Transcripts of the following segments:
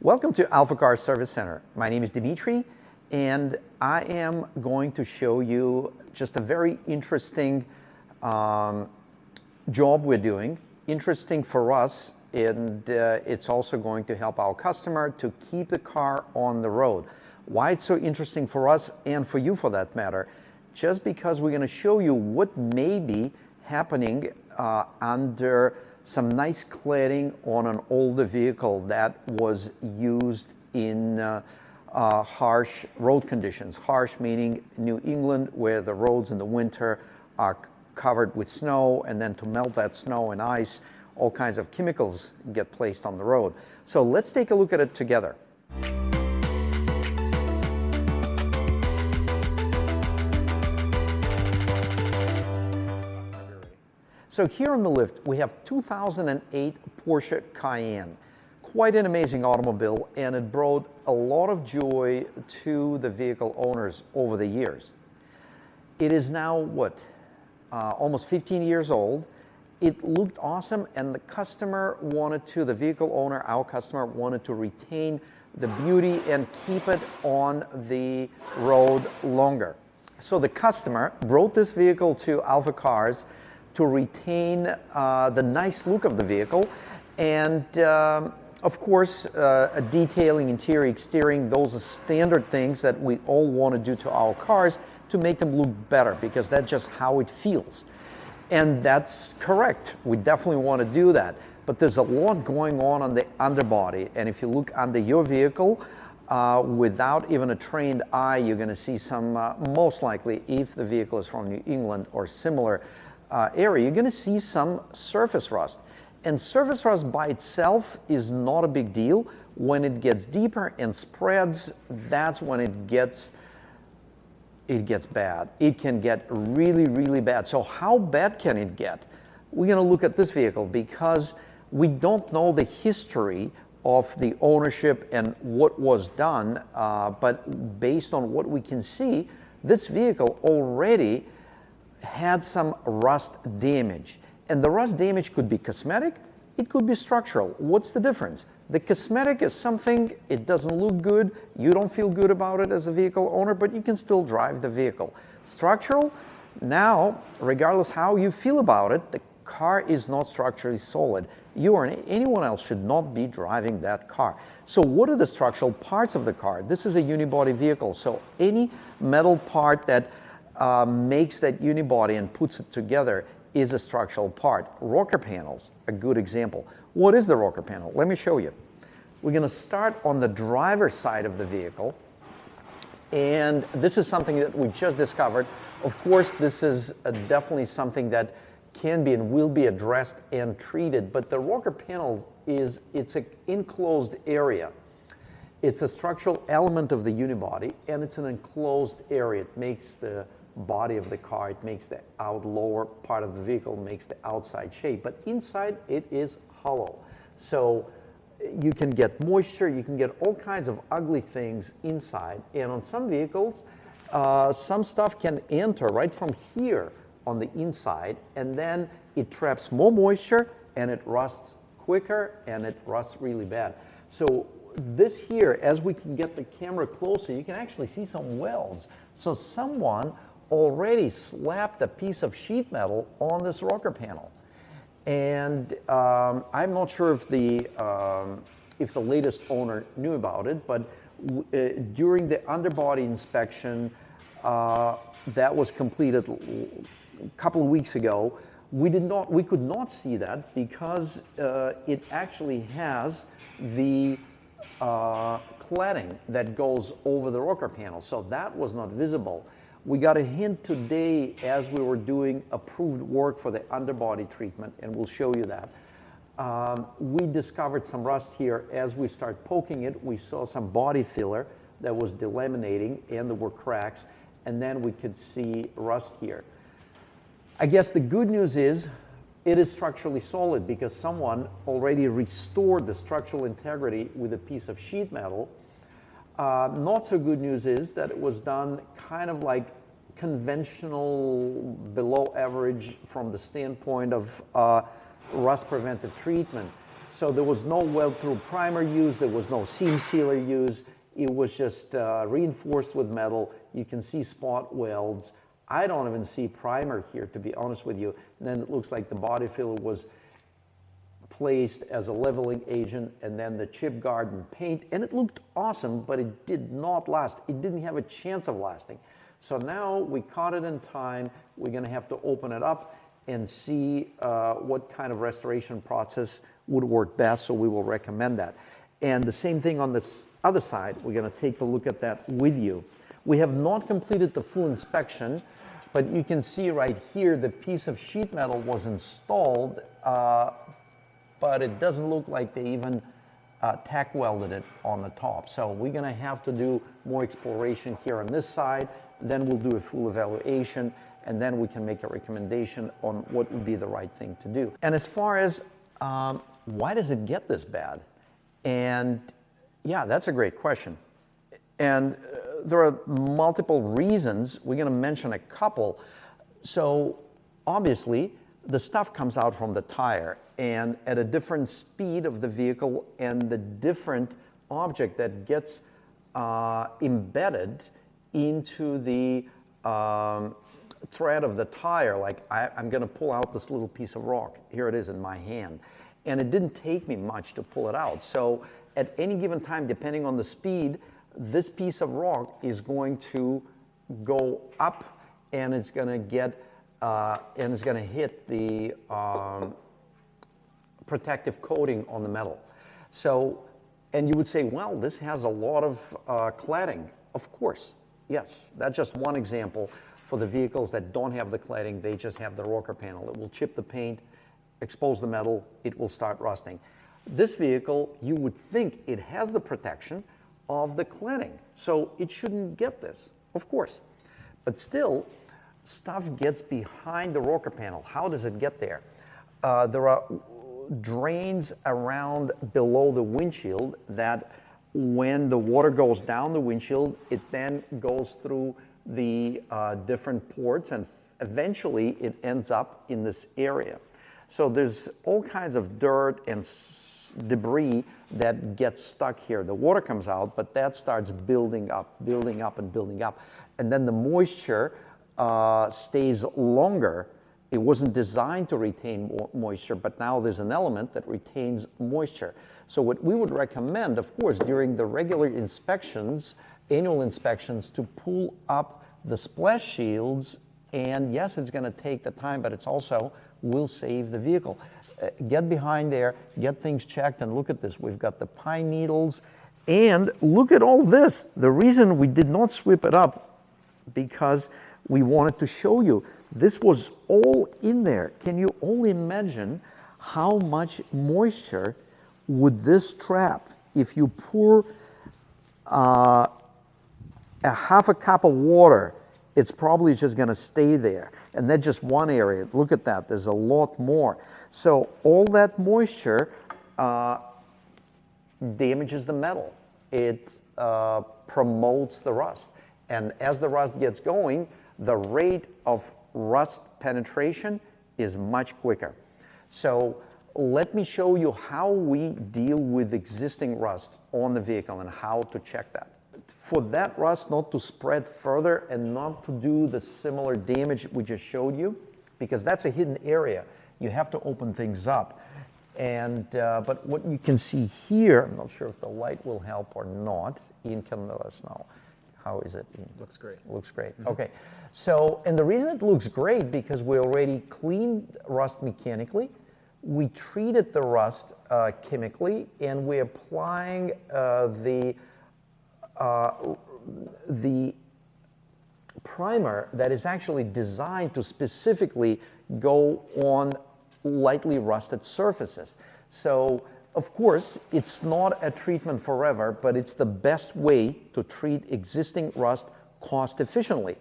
Welcome to AlphaCars Service Center. My name is Dimitri, and I am going to show you just a very interesting job we're doing. Interesting for us, and it's also going to help our customer to keep the car on the road. Why it's so interesting for us and for you for that matter, just because we're going to show you what may be happening under some nice cladding on an older vehicle that was used in harsh road conditions. Harsh meaning New England, where the roads in the winter are covered with snow, and then to melt that snow and ice, all kinds of chemicals get placed on the road. So let's take a look at it together. So here on the lift, we have 2008 Porsche Cayenne. Quite an amazing automobile, and it brought a lot of joy to the vehicle owners over the years. It is now, what, almost 15 years old. It looked awesome, and the vehicle owner, our customer, wanted to retain the beauty and keep it on the road longer. So the customer brought this vehicle to AlphaCars to retain the nice look of the vehicle, and of course detailing, interior, exterior, those are standard things that we all want to do to our cars to make them look better, because that's just how it feels. And that's correct, we definitely want to do that, but there's a lot going on the underbody, and if you look under your vehicle without even a trained eye, you're going to see some, most likely if the vehicle is from New England or similar area, you're going to see some surface rust. And surface rust by itself is not a big deal. When it gets deeper and spreads, that's when it gets bad. It can get really, really bad. So how bad can it get? We're going to look at this vehicle because we don't know the history of the ownership and what was done, but based on what we can see, this vehicle already had some rust damage. And the rust damage could be cosmetic, it could be structural. What's the difference? The cosmetic is something, it doesn't look good, you don't feel good about it as a vehicle owner, but you can still drive the vehicle. Structural, now, regardless how you feel about it, the car is not structurally solid. You or anyone else should not be driving that car. So what are the structural parts of the car? This is a unibody vehicle, so any metal part that makes that unibody and puts it together is a structural part. Rocker panels, a good example. What is the rocker panel? Let me show you. We're going to start on the driver's side of the vehicle, and this is something that we just discovered. Of course, this is definitely something that can be and will be addressed and treated, but the rocker panel it's an enclosed area. It's a structural element of the unibody, and it's an enclosed area. It makes the body of the car, it makes the lower part of the vehicle, makes the outside shape, but inside it is hollow. So you can get moisture, you can get all kinds of ugly things inside, and on some vehicles, some stuff can enter right from here on the inside, and then it traps more moisture, and it rusts quicker, and it rusts really bad. So this here, as we can get the camera closer, you can actually see some welds. So someone already slapped a piece of sheet metal on this rocker panel. And I'm not sure if the latest owner knew about it, but during the underbody inspection that was completed a couple of weeks ago, we could not see that because it actually has the cladding that goes over the rocker panel, so that was not visible. We got a hint today as we were doing approved work for the underbody treatment, and we'll show you that. We discovered some rust here. As we start poking it, we saw some body filler that was delaminating, and there were cracks, and then we could see rust here. I guess the good news is it is structurally solid because someone already restored the structural integrity with a piece of sheet metal. Not so good news is that it was done kind of like conventional, below average from the standpoint of rust preventive treatment. So there was no weld-through primer used, there was no seam sealer used. It was just reinforced with metal. You can see spot welds. I don't even see primer here, to be honest with you. And then it looks like the body filler was placed as a leveling agent, and then the chip guard and paint, and it looked awesome, but it did not last. It didn't have a chance of lasting. So now we caught it in time. We're going to have to open it up and see what kind of restoration process would work best, so we will recommend that. And the same thing on this other side. We're going to take a look at that with you. We have not completed the full inspection, but you can see right here the piece of sheet metal was installed, but it doesn't look like they even tack welded it on the top. So we're going to have to do more exploration here on this side. Then we'll do a full evaluation, and then we can make a recommendation on what would be the right thing to do. And as far as why does it get this bad? And yeah, that's a great question. And there are multiple reasons. We're going to mention a couple. So obviously, the stuff comes out from the tire, and at a different speed of the vehicle, and the different object that gets embedded into the thread of the tire. Like I'm going to pull out this little piece of rock. Here it is in my hand. And it didn't take me much to pull it out. So at any given time, depending on the speed, this piece of rock is going to go up, and it's going to get and it's going to hit the protective coating on the metal. So, and you would say, well, this has a lot of cladding. Of course, yes. That's just one example. For the vehicles that don't have the cladding, they just have the rocker panel. It will chip the paint, expose the metal, it will start rusting. This vehicle, you would think it has the protection of the cladding, so it shouldn't get this, of course. But still, stuff gets behind the rocker panel. How does it get there? There are drains around below the windshield that when the water goes down the windshield, it then goes through the different ports, and eventually it ends up in this area. So there's all kinds of dirt and debris that gets stuck here. The water comes out, but that starts building up and building up. And then the moisture stays longer. It wasn't designed to retain moisture, but now there's an element that retains moisture. So what we would recommend, of course, during the regular inspections, annual inspections, to pull up the splash shields. And yes, it's going to take the time, but it's also will save the vehicle. Get behind there, get things checked, and look at this. We've got the pine needles, and look at all this. The reason we did not sweep it up, because we wanted to show you this was all in there. Can you only imagine how much moisture would this trap? If you pour a half a cup of water, it's probably just going to stay there. And that's just one area. Look at that. There's a lot more. So all that moisture damages the metal. It promotes the rust. And as the rust gets going, the rate of rust penetration is much quicker. So let me show you how we deal with existing rust on the vehicle and how to check that. For that rust not to spread further and not to do the similar damage we just showed you, because that's a hidden area, you have to open things up. And but what you can see here, I'm not sure if the light will help or not. Ian can let us know. How is it, Ian? Looks great. Looks great. Mm-hmm. Okay. So, and the reason it looks great, because we already cleaned rust mechanically, we treated the rust chemically, and we're applying the primer that is actually designed to specifically go on lightly rusted surfaces. So, of course, it's not a treatment forever, but it's the best way to treat existing rust cost efficiently.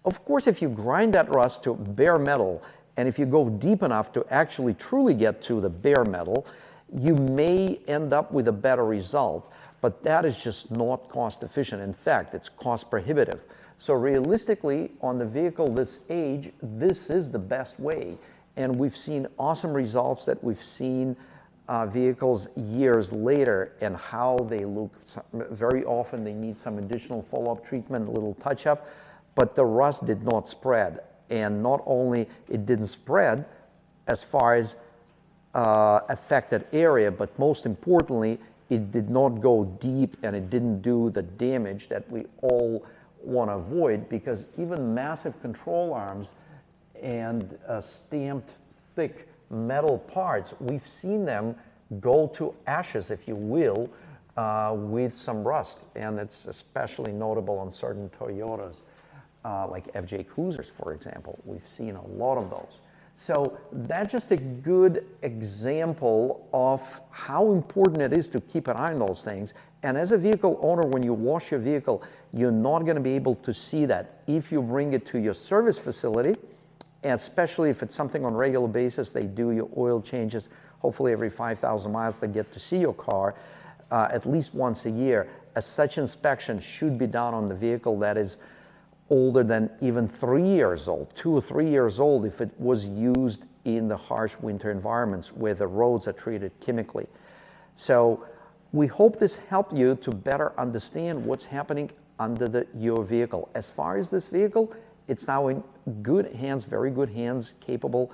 Of course, if you grind that rust to bare metal, and if you go deep enough to actually truly get to the bare metal, you may end up with a better result, but that is just not cost efficient. In fact, it's cost prohibitive. So realistically, on the vehicle this age, this is the best way. And we've seen awesome results that we've seen vehicles years later and how they look. Very often they need some additional follow-up treatment, a little touch-up, but the rust did not spread. And not only it didn't spread as far as affected area, but most importantly, it did not go deep and it didn't do the damage that we all want to avoid, because even massive control arms and stamped thick metal parts, we've seen them go to ashes, if you will, with some rust. And it's especially notable on certain Toyotas, like FJ Cruisers, for example. We've seen a lot of those. So that's just a good example of how important it is to keep an eye on those things. And as a vehicle owner, when you wash your vehicle, you're not going to be able to see that. If you bring it to your service facility, and especially if it's something on a regular basis, they do your oil changes, hopefully every 5,000 miles they get to see your car, at least once a year. As such inspection should be done on the vehicle that is older than even 3 years old, 2 or 3 years old, if it was used in the harsh winter environments where the roads are treated chemically. So we hope this helped you to better understand what's happening under your vehicle. As far as this vehicle, it's now in good hands, very good hands, capable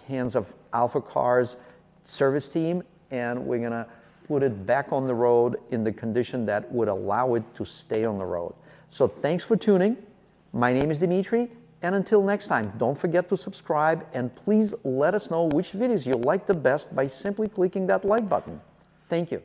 hands of AlphaCars service team, and we're gonna put it back on the road in the condition that would allow it to stay on the road. So thanks for tuning. My name is Dimitri, and until next time, don't forget to subscribe, and please let us know which videos you like the best by simply clicking that like button. Thank you.